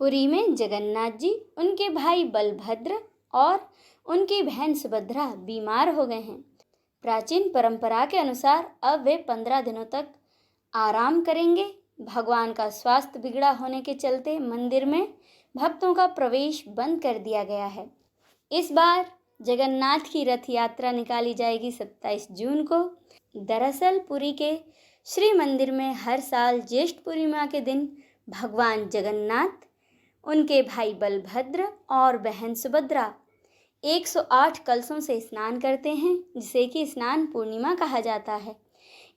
पुरी में जगन्नाथ जी, उनके भाई बलभद्र और उनकी बहन सुभद्रा बीमार हो गए हैं। प्राचीन परंपरा के अनुसार अब वे 15 दिनों तक आराम करेंगे। भगवान का स्वास्थ्य बिगड़ा होने के चलते मंदिर में भक्तों का प्रवेश बंद कर दिया गया है। इस बार जगन्नाथ की रथ यात्रा निकाली जाएगी 27 जून को। दरअसल पुरी के श्री मंदिर में हर साल ज्येष्ठ पूर्णिमा के दिन भगवान जगन्नाथ, उनके भाई बलभद्र और बहन सुभद्रा 108 कलशों से स्नान करते हैं, जिसे कि स्नान पूर्णिमा कहा जाता है।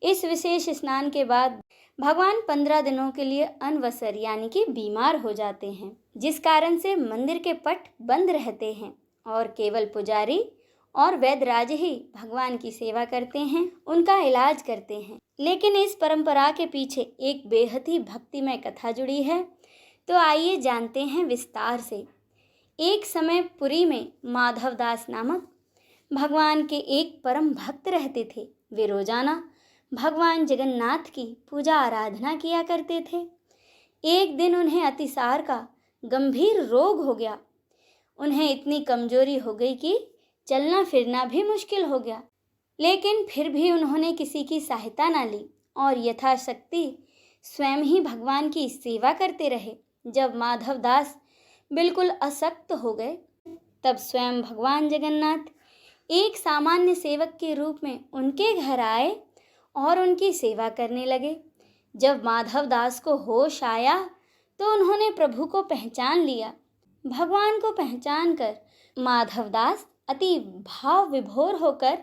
इस विशेष स्नान के बाद भगवान 15 दिनों के लिए अनवसर यानी कि बीमार हो जाते हैं, जिस कारण से मंदिर के पट बंद रहते हैं और केवल पुजारी और वैद्यराज ही भगवान की सेवा करते हैं, उनका इलाज करते हैं। लेकिन इस परंपरा के पीछे एक बेहद ही भक्तिमय कथा जुड़ी है, तो आइए जानते हैं विस्तार से। एक समय पुरी में माधवदास नामक भगवान के एक परम भक्त रहते थे। वे रोजाना भगवान जगन्नाथ की पूजा आराधना किया करते थे। एक दिन उन्हें अतिसार का गंभीर रोग हो गया। उन्हें इतनी कमजोरी हो गई कि चलना फिरना भी मुश्किल हो गया। लेकिन फिर भी उन्होंने किसी की सहायता न ली और यथाशक्ति स्वयं ही भगवान की सेवा करते रहे। जब माधवदास बिल्कुल अशक्त हो गए, तब स्वयं भगवान जगन्नाथ एक सामान्य सेवक के रूप में उनके घर आए और उनकी सेवा करने लगे। जब माधवदास को होश आया तो उन्होंने प्रभु को पहचान लिया। भगवान को पहचान कर माधवदास अति भाव विभोर होकर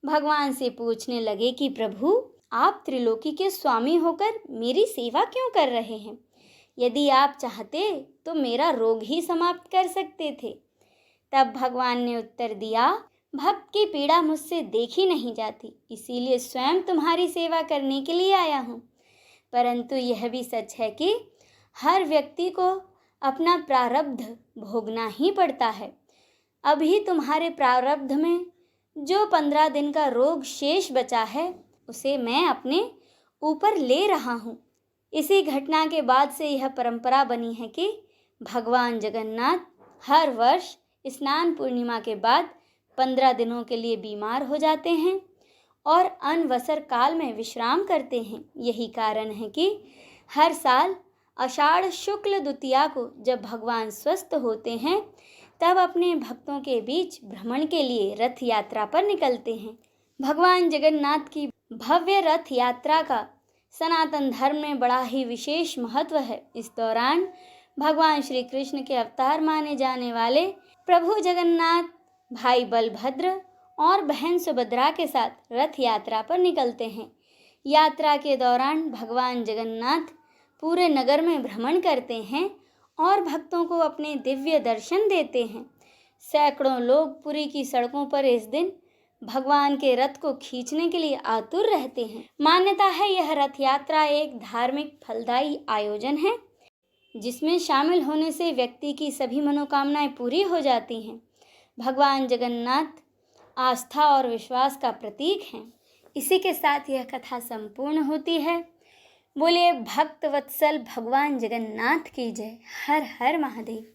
भगवान से पूछने लगे कि प्रभु, आप त्रिलोकी के स्वामी होकर मेरी सेवा क्यों कर रहे हैं? यदि आप चाहते तो मेरा रोग ही समाप्त कर सकते थे। तब भगवान ने उत्तर दिया, भक्त की पीड़ा मुझसे देखी नहीं जाती, इसीलिए स्वयं तुम्हारी सेवा करने के लिए आया हूँ। परंतु यह भी सच है कि हर व्यक्ति को अपना प्रारब्ध भोगना ही पड़ता है। अभी तुम्हारे प्रारब्ध में जो 15 दिन का रोग शेष बचा है, उसे मैं अपने ऊपर ले रहा हूँ। इसी घटना के बाद से यह परंपरा बनी है कि भगवान जगन्नाथ हर वर्ष स्नान पूर्णिमा के बाद 15 दिनों के लिए बीमार हो जाते हैं और अनवसर काल में विश्राम करते हैं। यही कारण है कि हर साल आषाढ़ शुक्ल द्वितीया को जब भगवान स्वस्थ होते हैं, तब अपने भक्तों के बीच भ्रमण के लिए रथ यात्रा पर निकलते हैं। भगवान जगन्नाथ की भव्य रथ यात्रा का सनातन धर्म में बड़ा ही विशेष महत्व है। इस दौरान भगवान श्री कृष्ण के अवतार माने जाने वाले प्रभु जगन्नाथ भाई बलभद्र और बहन सुभद्रा के साथ रथ यात्रा पर निकलते हैं। यात्रा के दौरान भगवान जगन्नाथ पूरे नगर में भ्रमण करते हैं और भक्तों को अपने दिव्य दर्शन देते हैं। सैकड़ों लोग पुरी की सड़कों पर इस दिन भगवान के रथ को खींचने के लिए आतुर रहते हैं। मान्यता है यह रथ यात्रा एक धार्मिक फलदायी आयोजन है, जिसमें शामिल होने से व्यक्ति की सभी मनोकामनाएं पूरी हो जाती हैं। भगवान जगन्नाथ आस्था और विश्वास का प्रतीक हैं। इसी के साथ यह कथा संपूर्ण होती है। बोलिए भक्त वत्सल भगवान जगन्नाथ की जय। हर हर महादेव।